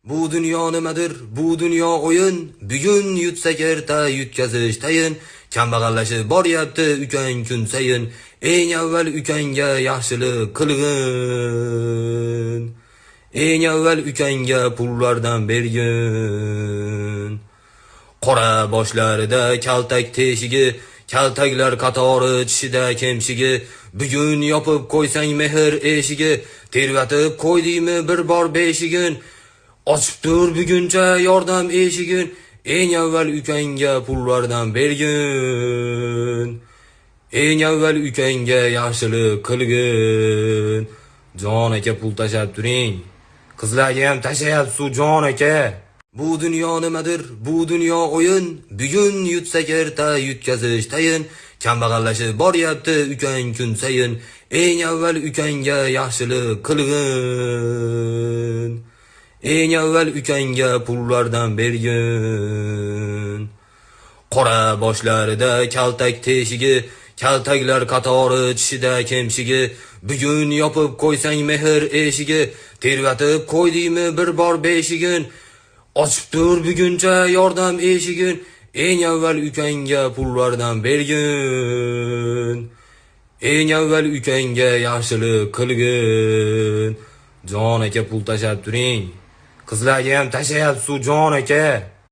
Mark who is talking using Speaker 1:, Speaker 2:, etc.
Speaker 1: Bu dunyo nimadir? Bu dunyo o'yin. Bugun yutsak erta yutkazish tayin. Kambag'allashib boryapti ukang kun sayin. Eng avval ukangga yaxshilik qilgin. Eng avval ukangga pullardan bergin. Qora boshlarida kaltak teshigi, kaltaklar qatori tishida kemshigi. Bugun yopib qo'ysang mehr eshigi, tervatib qo'ydingmi bir bor beshigin. Ochib tur buguncha yordam eshigin. Eng avval ukangga pullardan bergin. Eng avval ukangga yaxshilik qilgin. Jon aka pul tashab turing. Qizlarga ham tashayapsiz jon aka. Bu dunyo nimadir? Bu dunyo o'yin. Bugun yutsak erta yutkazish tayin. Kambag'allashib boryapti ukang kun sayin. Eng avval ukangga yaxshilik qilgin. Eng avval ukangga pullardan bergin. Qora boshlarida kaltak teshigi, kaltaklar qatori tishida kemshigi. Bugun yopib qo'ysang mehr eshigi, tervatib qo'ydingmi bir bor beshigin. Ochib tur buguncha yordam eshigin. Eng avval ukangga pullardan bergin. Eng avval ukangga yaxshilik qilgin. Jon aka pul tashab turing. Qizlarga ham tashayapsiz jon aka.